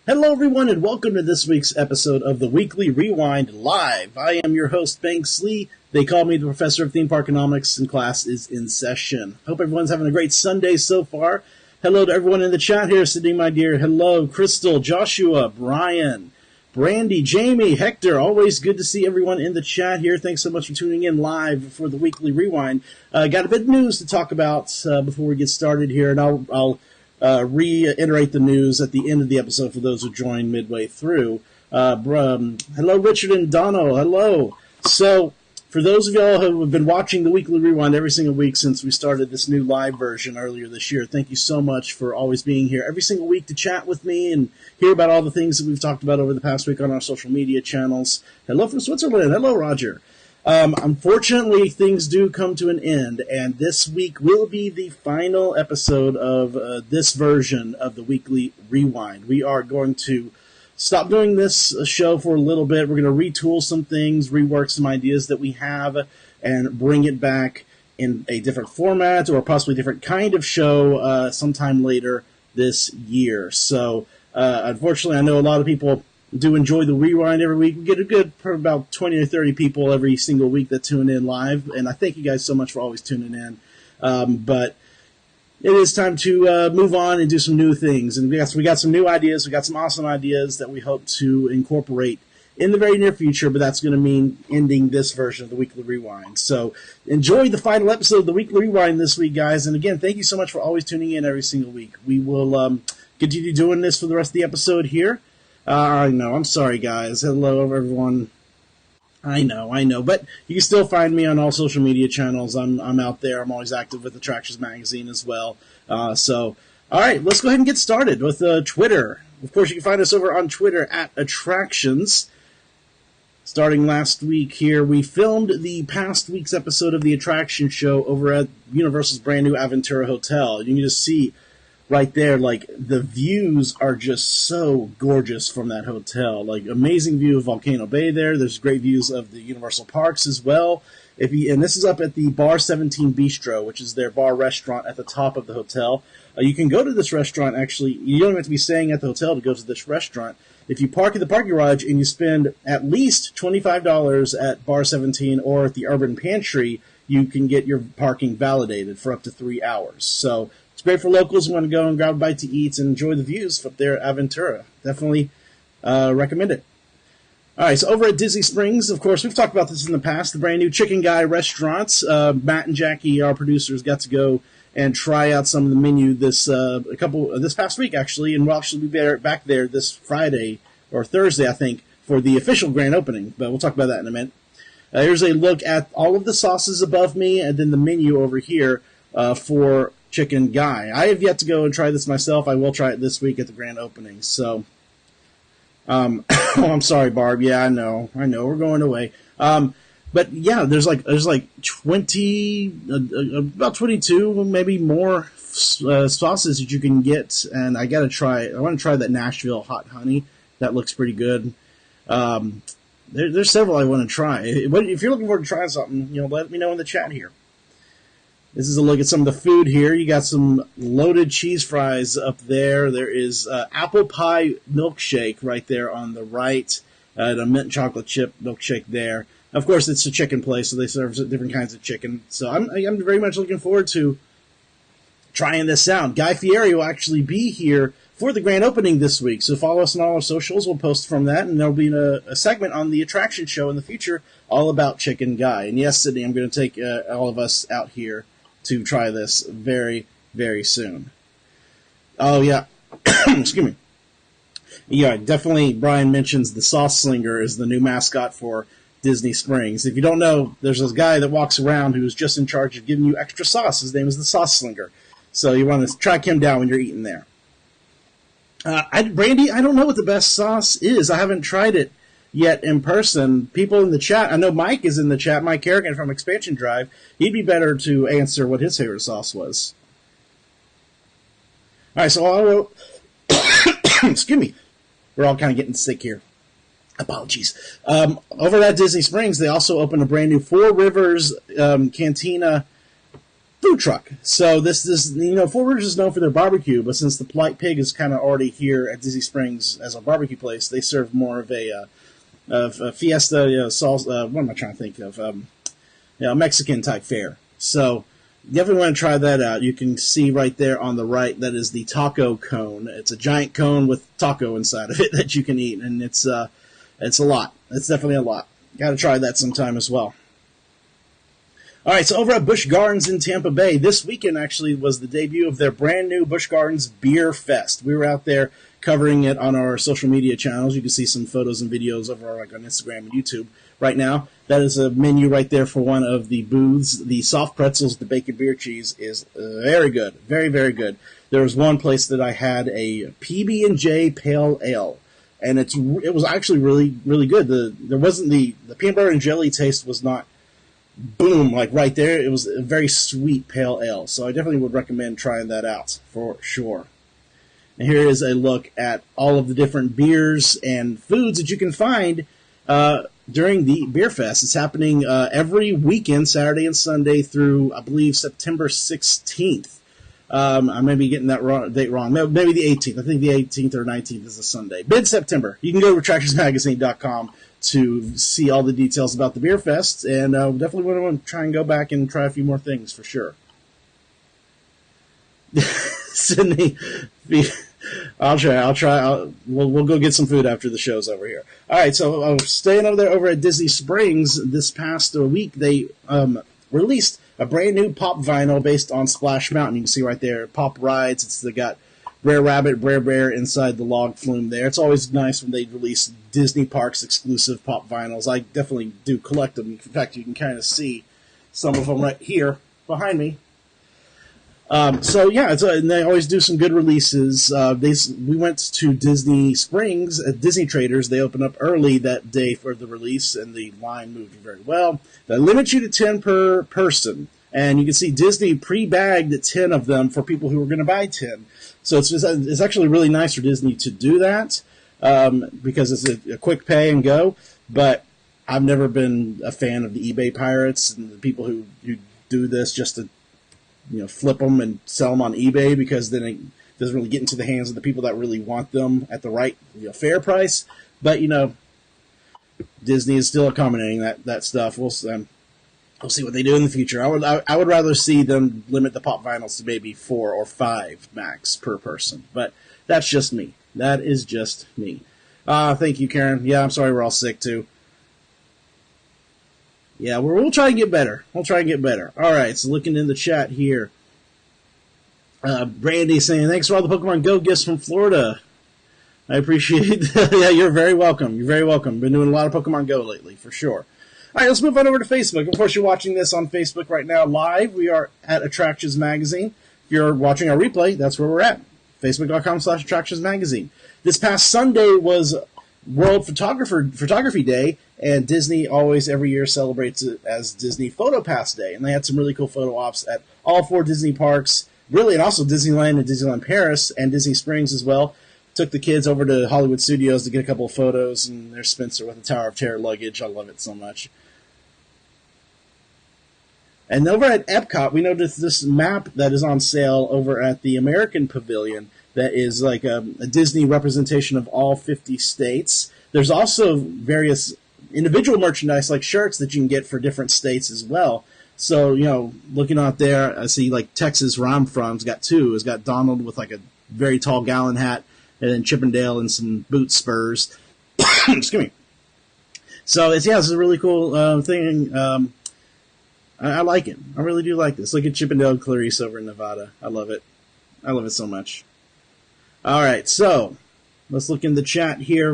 Hello, everyone, and welcome to this week's episode of the Weekly Rewind Live. I am your host, Banks Lee. They call me the Professor of Theme Park Economics, and class is in session. Hope everyone's having a great Sunday so far. Hello to everyone in the chat here, Sydney, my dear. Hello, Crystal, Joshua, Brian, Brandy, Jamie, Hector. Always good to see everyone in the chat here. Thanks so much for tuning in live for the Weekly Rewind. Got a bit of news to talk about before we get started here, and I'll reiterate the news at the end of the episode for those who joined midway through. Hello, Richard and Dono. Hello. So, for those of y'all who have been watching the Weekly Rewind every single week since we started this new live version earlier this year, thank you so much for always being here every single week to chat with me and hear about all the things that we've talked about over the past week on our social media channels. Hello from Switzerland. Hello, Roger. Unfortunately, things do come to an end, and this week will be the final episode of this version of the Weekly Rewind. We are going to stop doing this show for a little bit. We're going to retool some things, rework some ideas that we have, and bring it back in a different format or possibly different kind of show sometime later this year. So, unfortunately, I know a lot of people do enjoy the rewind every week. We get a good about 20 or 30 people every single week that tune in live, and I thank you guys so much for always tuning in. But it is time to move on and do some new things, and we got some new ideas. We got some awesome ideas that we hope to incorporate in the very near future, but that's going to mean ending this version of the Weekly Rewind. So enjoy the final episode of the Weekly Rewind this week, guys, and again, thank you so much for always tuning in every single week. We will continue doing this for the rest of the episode here. I know. I'm sorry, guys. Hello, everyone. I know. But you can still find me on all social media channels. I'm out there. I'm always active with Attractions Magazine as well. All right, let's go ahead and get started with Twitter. Of course, you can find us over on Twitter at Attractions. Starting last week here, we filmed the past week's episode of the Attraction Show over at Universal's brand new Aventura Hotel. You can just see right there, like, the views are just so gorgeous from that hotel. Like, amazing view of Volcano Bay there. There's great views of the Universal Parks as well. And this is up at the Bar 17 Bistro, which is their bar restaurant at the top of the hotel. You can go to this restaurant, actually. You don't have to be staying at the hotel to go to this restaurant. If you park in the parking garage and you spend at least $25 at Bar 17 or at the Urban Pantry, you can get your parking validated for up to 3 hours. So it's great for locals who want to go and grab a bite to eat and enjoy the views up there at Aventura. Definitely recommend it. All right, so over at Disney Springs, of course, we've talked about this in the past, the brand new Chicken Guy restaurants. Matt and Jackie, our producers, got to go and try out some of the menu this past week, actually, and we'll actually be back there this Friday or Thursday, I think, for the official grand opening, but we'll talk about that in a minute. Here's a look at all of the sauces above me and then the menu over here for Chicken Guy. I have yet to go and try this myself. I will try it this week at the grand opening. So, I'm sorry, Barb. Yeah, I know. We're going away. But yeah, there's like 20, about 22, maybe more sauces that you can get, and I want to try that Nashville hot honey. That looks pretty good. There's several I want to try. If you're looking forward to trying something, let me know in the chat here. This is a look at some of the food here. You got some loaded cheese fries up there. There is apple pie milkshake right there on the right, and a mint chocolate chip milkshake there. Of course, it's a chicken place, so they serve different kinds of chicken. So I'm very much looking forward to trying this out. Guy Fieri will actually be here for the grand opening this week, so follow us on all our socials. We'll post from that, and there'll be a segment on the Attraction Show in the future all about Chicken Guy. And yes, Sydney, I'm going to take all of us out here to try this very, very soon. Oh, yeah. Excuse me. Yeah, definitely Brian mentions the Sauce Slinger is the new mascot for Disney Springs. If you don't know, there's this guy that walks around who's just in charge of giving you extra sauce. His name is the Sauce Slinger. So you want to track him down when you're eating there. Brandy, I don't know what the best sauce is. I haven't tried it yet in person. People in the chat, I know Mike is in the chat, Mike Kerrigan from Expansion Drive. He'd be better to answer what his favorite sauce was. All right, so I will... Excuse me. We're all kind of getting sick here. Apologies. Over at Disney Springs, they also opened a brand new Four Rivers Cantina food truck. So this Fort Rouge is known for their barbecue, but since the Polite Pig is kind of already here at Disney Springs as a barbecue place, they serve more of a fiesta, salsa. What am I trying to think of? Mexican type fare. So definitely want to try that out. You can see right there on the right, that is the taco cone. It's a giant cone with taco inside of it that you can eat, and it's a lot. It's definitely a lot. Got to try that sometime as well. All right, so over at Busch Gardens in Tampa Bay, this weekend actually was the debut of their brand new Busch Gardens Beer Fest. We were out there covering it on our social media channels. You can see some photos and videos over on Instagram and YouTube right now. That is a menu right there for one of the booths. The soft pretzels, the bacon beer cheese is very good, very, very good. There was one place that I had a PB&J Pale Ale, and it was actually really, really good. There wasn't the peanut butter and jelly taste was not boom, like right there. It was a very sweet pale ale, so I definitely would recommend trying that out for sure. And here is a look at all of the different beers and foods that you can find during the Beer Fest. It's happening every weekend, Saturday and Sunday through, I believe, September 16th. I may be getting that date wrong. Maybe the 18th. I think the 18th or 19th is a Sunday. Mid-September. You can go to retractionsmagazine.com to see all the details about the Beer Fest, and definitely want to try and go back and try a few more things for sure. Sydney, I'll try. We'll go get some food after the show's over here. All right, so staying over there over at Disney Springs this past week, they released a brand new pop vinyl based on Splash Mountain. You can see right there, Pop Rides. They got Brer Rabbit, Brer Bear inside the log flume there. It's always nice when they release Disney Parks exclusive pop vinyls. I definitely do collect them. In fact, you can kind of see some of them right here behind me. And they always do some good releases. We went to Disney Springs at Disney Traders. They opened up early that day for the release, and the line moved very well. They limit you to 10 per person, and you can see Disney pre-bagged 10 of them for people who were going to buy 10. So it's actually really nice for Disney to do that because it's a quick pay and go. But I've never been a fan of the eBay pirates and the people who do this just to flip them and sell them on eBay, because then it doesn't really get into the hands of the people that really want them at the right fair price. But Disney is still accommodating that stuff. We'll see what they do in the future. I would rather see them limit the pop vinyls to maybe 4 or 5 max per person. But that's just me. That is just me. Thank you, Karen. Yeah, I'm sorry we're all sick too. Yeah, we'll try and get better. We'll try and get better. All right, so looking in the chat here. Brandy saying, thanks for all the Pokemon Go gifts from Florida. I appreciate that. Yeah, you're very welcome. You're very welcome. Been doing a lot of Pokemon Go lately, for sure. All right, let's move on over to Facebook. Of course, you're watching this on Facebook right now live. We are at Attractions Magazine. If you're watching our replay, that's where we're at. Facebook.com/Attractions Magazine. This past Sunday was World Photography Day, and Disney always every year celebrates it as Disney Photo Pass Day. And they had some really cool photo ops at all 4 Disney parks, really, and also Disneyland and Disneyland Paris and Disney Springs as well. Took the kids over to Hollywood Studios to get a couple of photos, and there's Spencer with the Tower of Terror luggage. I love it so much. And over at Epcot, we noticed this map that is on sale over at the American Pavilion that is like a Disney representation of all 50 states. There's also various individual merchandise like shirts that you can get for different states as well. So, looking out there, I see like Texas, where I'm from, has got 2. It's got Donald with like a very tall gallon hat, and then Chippendale and some boot spurs. Excuse me. So, it's a really cool thing. I like it. I really do like this. Look at Chippendale and Clarice over in Nevada. I love it. I love it so much. All right, so let's look in the chat here.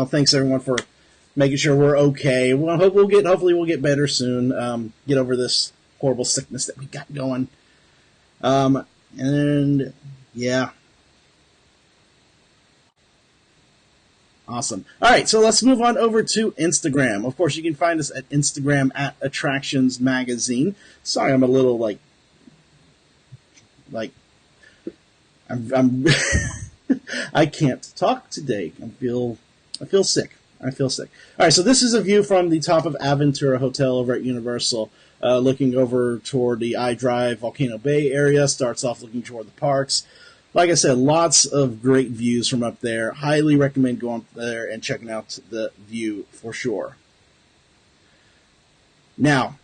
Thanks everyone for making sure we're okay. Hopefully we'll get better soon. Get over this horrible sickness that we got going. And yeah. Awesome. All right, so let's move on over to Instagram. Of course, you can find us at Instagram at Attractions Magazine. Sorry, I'm a little I'm I can't talk today. I feel sick. All right, so this is a view from the top of Aventura Hotel over at Universal. looking over toward the I-Drive Volcano Bay area, starts off looking toward the parks. Like I said, lots of great views from up there. Highly recommend going up there and checking out the view for sure. Now,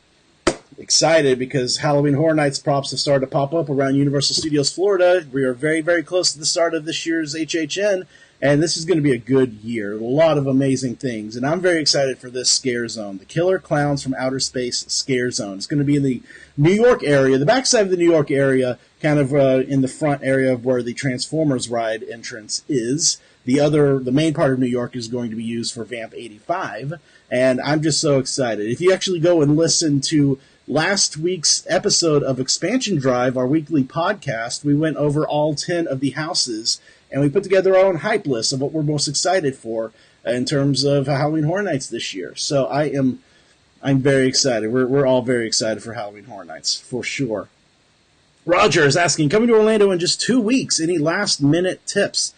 excited because Halloween Horror Nights props have started to pop up around Universal Studios Florida. We are very, very close to the start of this year's HHN, and this is going to be a good year. A lot of amazing things, and I'm very excited for this scare zone, the Killer Clowns from Outer Space Scare Zone. It's going to be in the New York area, the backside of the New York area, kind of in the front area of where the Transformers ride entrance is. The main part of New York is going to be used for Vamp 85, and I'm just so excited. If you actually go and listen to last week's episode of Expansion Drive, our weekly podcast, we went over all 10 of the houses, and we put together our own hype list of what we're most excited for in terms of Halloween Horror Nights this year. So I'm very excited. We're all very excited for Halloween Horror Nights, for sure. Roger is asking, coming to Orlando in just 2 weeks, any last-minute tips?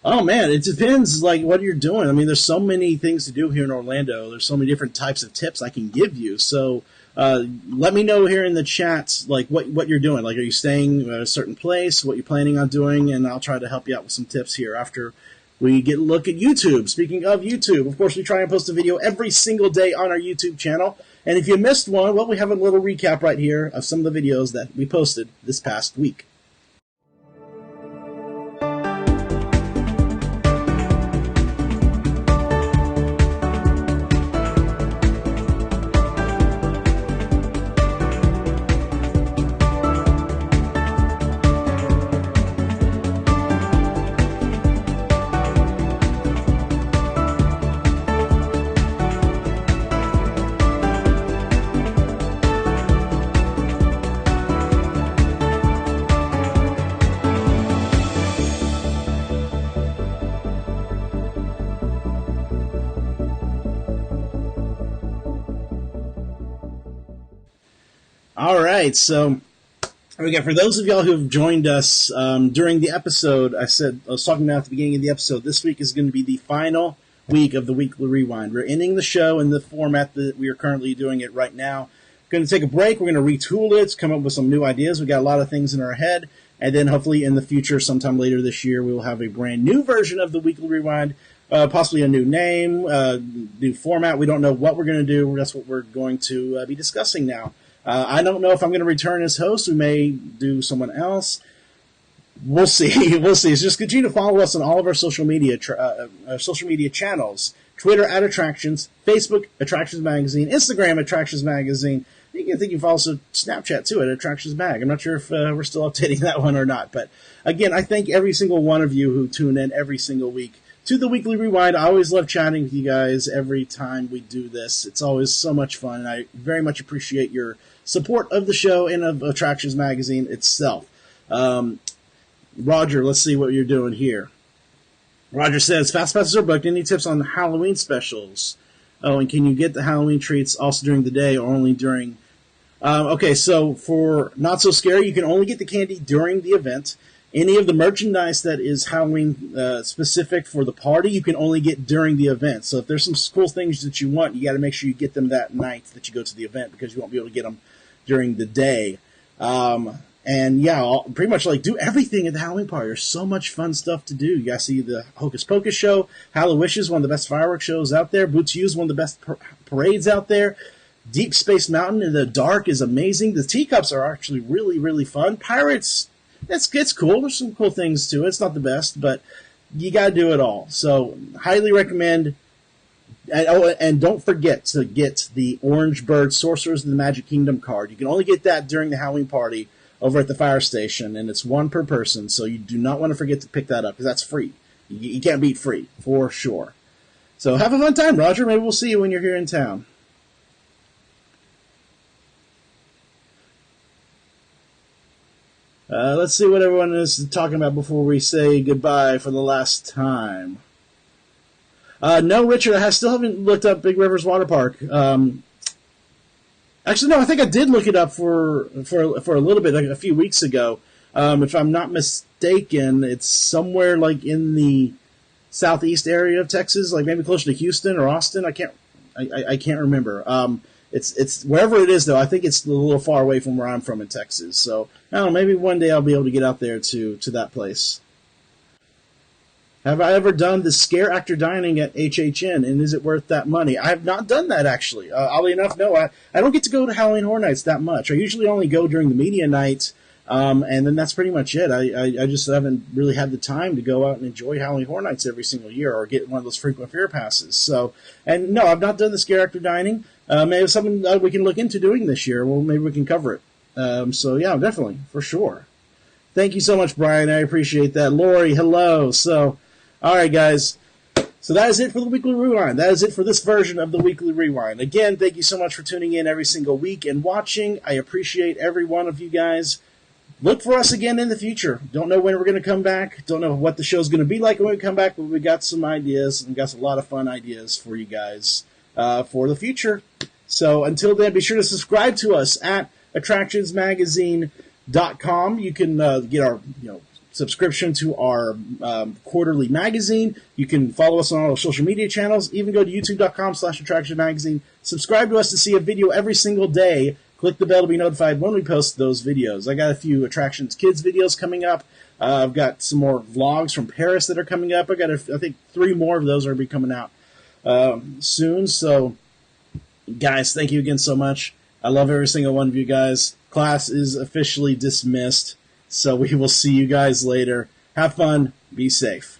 Oh, man, it depends, what you're doing. I mean, there's so many things to do here in Orlando. There's so many different types of tips I can give you. So let me know here in the chats, what you're doing. Are you staying at a certain place, what you're planning on doing, and I'll try to help you out with some tips here after we get a look at YouTube. Speaking of YouTube, of course, we try and post a video every single day on our YouTube channel. And if you missed one, well, we have a little recap right here of some of the videos that we posted this past week. All right, so again, for those of y'all who have joined us during the episode, I was talking about at the beginning of the episode, this week is going to be the final week of the Weekly Rewind. We're ending the show in the format that we are currently doing it right now. We're going to take a break. We're going to retool it, come up with some new ideas. We've got a lot of things in our head, and then hopefully in the future, sometime later this year, we will have a brand new version of the Weekly Rewind, possibly a new name, new format. We don't know what we're going to do. That's what we're going to be discussing now. I don't know if I'm going to return as host. We may do someone else. We'll see. We'll see. So just continue to follow us on all of our social media channels. Twitter at Attractions, Facebook Attractions Magazine, Instagram Attractions Magazine. I think you can follow us on Snapchat too at Attractions Mag. I'm not sure if we're still updating that one or not. But again, I thank every single one of you who tune in every single week to the Weekly Rewind. I always love chatting with you guys every time we do this. It's always so much fun, and I very much appreciate your support of the show and of Attractions Magazine itself. Roger, let's see what you're doing here. Roger says, Fast Passes are booked. Any tips on Halloween specials? Oh, and can you get the Halloween treats also during the day or only during... okay, so for Not So Scary, you can only get the candy during the event. Any of the merchandise that is Halloween specific for the party, you can only get during the event. So if there's some cool things that you want, you got to make sure you get them that night that you go to the event because you won't be able to get them during the day. And yeah, I'll pretty much do everything at the Halloween party. There's so much fun stuff to do. You guys see the Hocus Pocus show. Hallowish is one of the best fireworks shows out there. Boots U is one of the best parades out there. Deep Space Mountain in the dark is amazing. The teacups are actually really, really fun. Pirates, it's cool. There's some cool things to it. It's not the best, but you got to do it all. So highly recommend. And don't forget to get the Orange Bird Sorcerers of the Magic Kingdom card. You can only get that during the Halloween party over at the fire station, and it's one per person, so you do not want to forget to pick that up, because that's free. You can't beat free, for sure. So have a fun time, Roger. Maybe we'll see you when you're here in town. Let's see what everyone is talking about before we say goodbye for the last time. No, Richard, I still haven't looked up Big Rivers Water Park. Actually, no, I think I did look it up for a little bit, a few weeks ago. If I'm not mistaken, it's somewhere in the southeast area of Texas, maybe closer to Houston or Austin. I can't remember. it's wherever it is though. I think it's a little far away from where I'm from in Texas. So I don't know. Maybe one day I'll be able to get out there to that place. Have I ever done the scare actor dining at HHN, and is it worth that money? I have not done that, actually. Oddly enough, no. I don't get to go to Halloween Horror Nights that much. I usually only go during the media night, and then that's pretty much it. I just haven't really had the time to go out and enjoy Halloween Horror Nights every single year or get one of those frequent fair passes. So, and no, I've not done the scare actor dining. Maybe it's something we can look into doing this year. Well, maybe we can cover it. So, yeah, definitely, for sure. Thank you so much, Brian. I appreciate that. Lori, hello. So, all right, guys. So that is it for the Weekly Rewind. That is it for this version of the Weekly Rewind. Again, thank you so much for tuning in every single week and watching. I appreciate every one of you guys. Look for us again in the future. Don't know when we're going to come back. Don't know what the show's going to be like when we come back, but we got some ideas and got a lot of fun ideas for you guys for the future. So until then, be sure to subscribe to us at attractionsmagazine.com. You can get our subscription to our quarterly magazine. You can follow us on all our social media channels. Even go to youtube.com/attractionsmagazine. Subscribe to us to see a video every single day. Click the bell to be notified when we post those videos. I got a few Attractions Kids videos coming up. I've got some more vlogs from Paris that are coming up. I think 3 more of those are going to be coming out soon. So, guys, thank you again so much. I love every single one of you guys. Class is officially dismissed. So we will see you guys later. Have fun. Be safe.